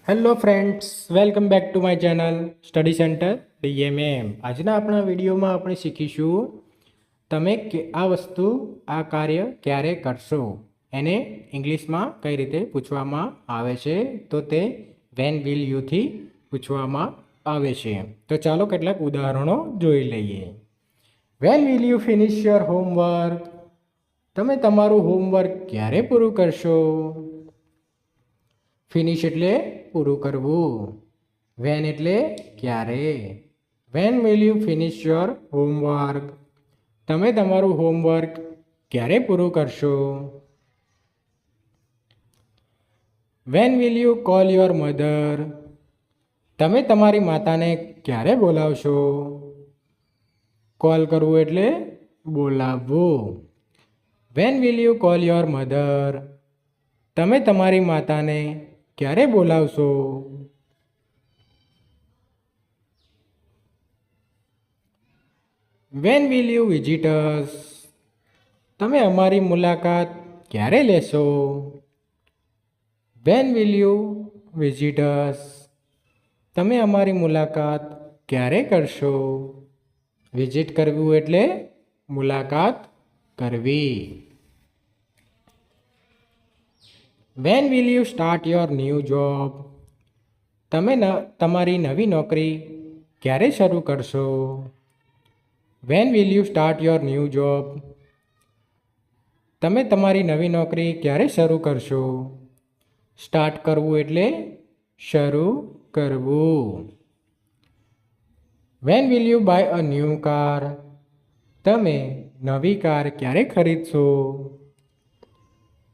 Hello friends, welcome back to my channel study centre DMM. આજના આપણા વિડીયોમાં આપણે શીખીશું તમે આ વસ્તુ આ કાર્ય ક્યારે કરશો, એને ઇંગ્લિશમાં કઈ રીતે પૂછવામાં આવે છે. તો તે વેન વિલ યુથી પૂછવામાં આવે છે. તો ચાલો કેટલાક ઉદાહરણો જોઈ લઈએ. Van will you finish your homework? તમે તમારું હોમવર્ક ક્યારે પૂરું કરશો? ફિનિશ એટલે પૂરું કરવું. વેન એટલે ક્યારે. When will you finish your homework? તમે તમારું હોમવર્ક ક્યારે પૂરું કરશો? When will you call your mother? તમે તમારી માતાને ક્યારે બોલાવશો? કોલ કરવું એટલે બોલાવવું. When will you call your mother? તમે તમારી માતાને ક્યારે બોલાવશો? When will you visit us? તમે અમારી મુલાકાત ક્યારે લેશો? When will you visit us? તમે અમારી મુલાકાત ક્યારે કરશો? વિઝિટ કરવું એટલે મુલાકાત કરવી. When will you start your new job? તમે તમારી નવી નોકરી ક્યારે શરૂ કરશો? When will you start your new job? તમે તમારી નવી નોકરી ક્યારે શરૂ કરશો? સ્ટાર્ટ કરવું એટલે શરૂ કરવું. When will you buy a new car? તમે નવી કાર ક્યારે ખરીદશો?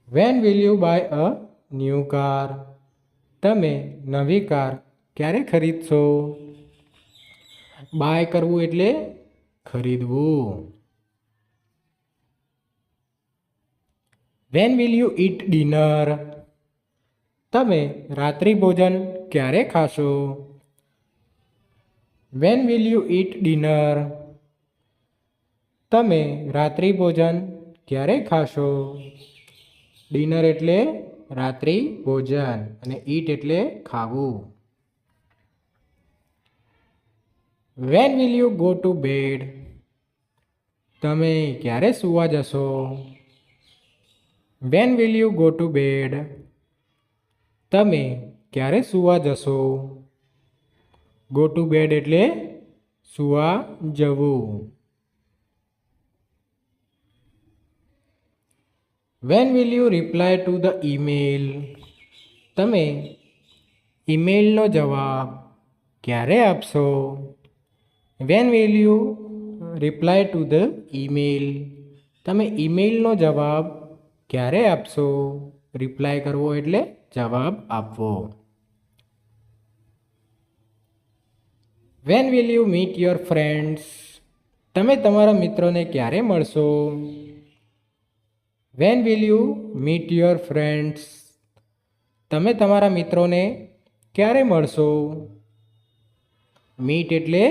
When will you buy a new car? તમે નવી કાર ક્યારે ખરીદશો? બાય કરવું એટલે ખરીદવું. When will you eat dinner? તમે રાત્રિ ભોજન ક્યારે ખાશો? When will you eat dinner? તમે રાત્રિ ભોજન ક્યારે ખાશો? ડિનર એટલે રાત્રિ ભોજન અને ઈટ એટલે ખાવું. When will you go to bed? તમે ક્યારે સૂવા જશો? When will you go to bed? તમે ક્યારે સૂવા જશો? ગો ટુ બેડ એટલે સૂવા જવું. Van will you reply to the email? તમે ઈમેલનો જવાબ ક્યારે આપશો? Van will you reply to the email? તમે ઈમેલનો જવાબ ક્યારે આપશો? રિપ્લાય કરવો એટલે જવાબ આપવો. When will you meet your friends? તમે તમારા મિત્રોને ક્યારે મળશો? When will you meet your friends? તમે તમારા મિત્રોને ક્યારે મળશો? મીટ એટલે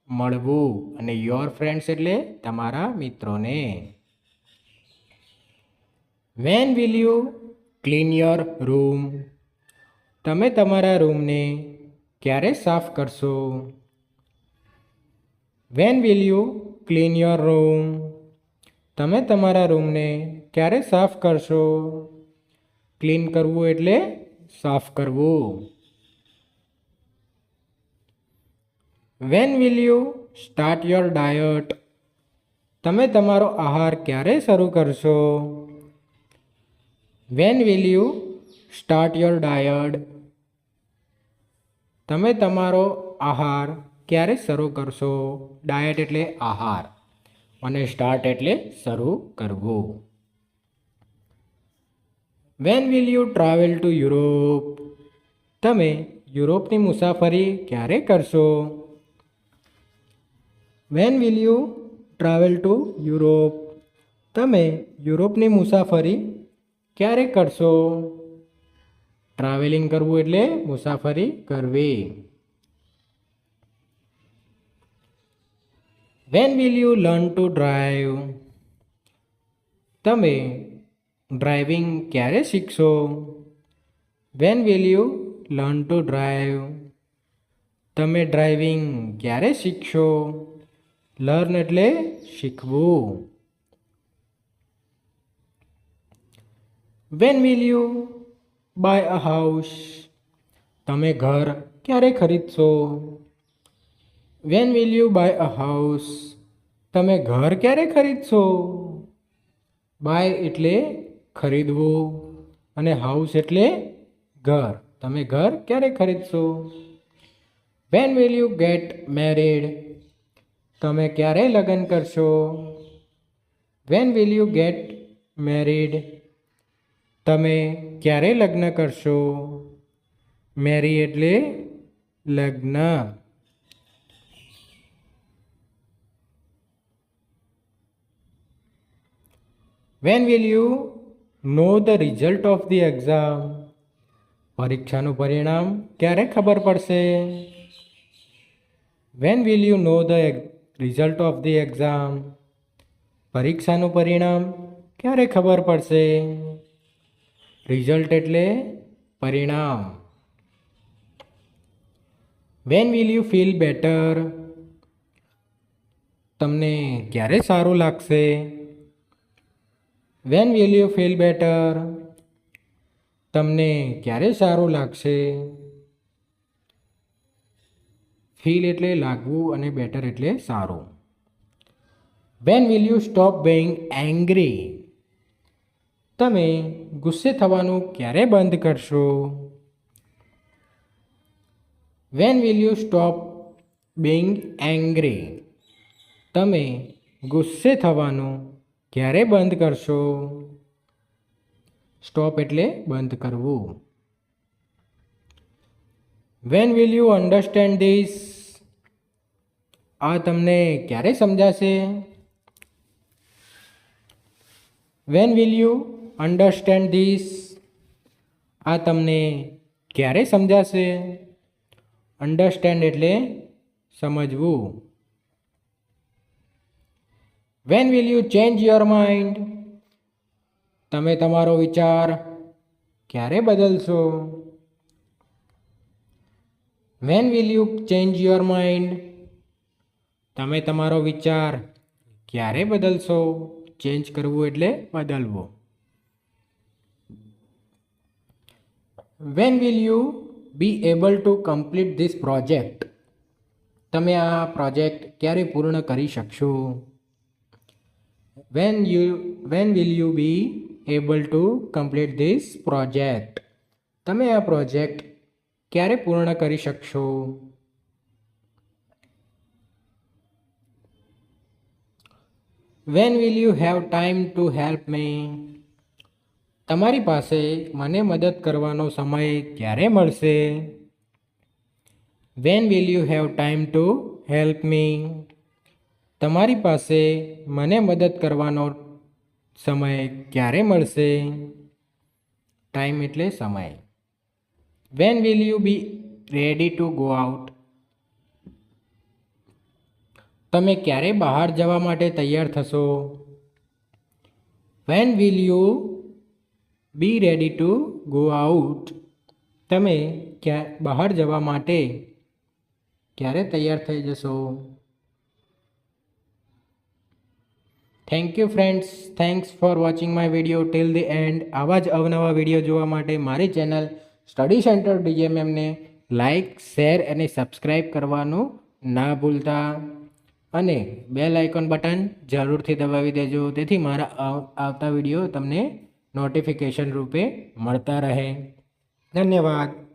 મળવું અને યોર ફ્રેન્ડ્સ એટલે તમારા મિત્રોને. Van will you clean your room? તમે તમારા રૂમને ક્યારે સાફ કરશો? When will you clean your room? તમે તમારા રૂમને ક્યારે સાફ કરશો? ક્લીન કરવું એટલે સાફ કરવું. When will you start your diet? તમે તમારો આહાર ક્યારે શરૂ કરશો? When will you start your diet? તમે તમારો આહાર ક્યારે શરૂ કરશો? ડાયટ એટલે આહાર અને સ્ટાર્ટ એટલે શરૂ કરવું. When will you travel to Europe? તમે યુરોપની મુસાફરી ક્યારે કરશો? When will you travel to Europe? તમે યુરોપની મુસાફરી ક્યારે કરશો? ટ્રાવેલિંગ કરવું એટલે મુસાફરી કરવી. When will you learn to drive? તમે ડ્રાઇવિંગ ક્યારે શીખશો? When will you learn to drive? તમે ડ્રાઇવિંગ ક્યારે શીખશો? લર્ન એટલે શીખવું. When will you buy a house? તમે ઘર ક્યારે ખરીદશો? When will you buy a house? તમે ઘર ક્યારે ખરીદશો? બાય એટલે ખરીદવું અને હાઉસ એટલે ઘર. તમે ઘર ક્યારે ખરીદશો? When will you get married? તમે ક્યારે લગ્ન કરશો? When will you get married? તમે ક્યારે લગ્ન કરશો? મેરી એટલે લગ્ન. When will you know the result of the exam? પરીક્ષાનું પરિણામ ક્યારે ખબર પડશે? When will you know the result of the exam? પરીક્ષાનું પરિણામ ક્યારે ખબર પડશે? રિઝલ્ટ એટલે પરિણામ. When will you feel better? તમને ક્યારે સારું લાગશે? When will you feel better? તમને ક્યારે સારું લાગશે? ફીલ એટલે લાગવું અને બેટર એટલે સારું. Van will you stop being angry? તમે ગુસ્સે થવાનું ક્યારે બંધ કરશો? When will you stop being angry? તમે ગુસ્સે થવાનું ક્યારે બંધ કરશો? સ્ટોપ એટલે બંધ કરવું. When will you understand this? આ તમને ક્યારે સમજાશે? When will you understand this? આ તમને ક્યારે સમજાશે? અન્ડરસ્ટેન્ડ એટલે સમજવું. When will you change your mind? તમે તમારો વિચાર ક્યારે બદલશો? When will you change your mind? તમે તમારો વિચાર ક્યારે બદલશો? ચેન્જ કરવું એટલે બદલવું. When will you be able to complete this project? તમે આ પ્રોજેક્ટ ક્યારે પૂર્ણ કરી શકશો? When will you be able to complete this project? તમે આ પ્રોજેક્ટ ક્યારે પૂર્ણ કરી શકશો? When will you have time to help me? તમારી પાસે મને મદદ કરવાનો સમય ક્યારે મળશે? Van will you have time to help me? તમારી પાસે મને મદદ કરવાનો સમય ક્યારે મળશે? ટાઈમ એટલે સમય. When will you be ready to go out? તમે ક્યારે બહાર જવા માટે તૈયાર થશો? When will you be ready to go out? તમે બહાર જવા માટે ક્યારે તૈયાર થઈ જશો? Thank you friends. Thanks for watching my video till the end. આવા જ અવનવા વિડીયો જોવા માટે મારી ચેનલ સ્ટડી સેન્ટર DMMને લાઇક, શેર અને સબસ્ક્રાઈબ કરવાનું ના ભૂલતા. અને બેલ આઇકોન બટન જરૂરથી દબાવી દેજો, તેથી મારા આવતા વિડીયો તમને નોટિફિકેશન રૂપે મળતા રહે. ધન્યવાદ.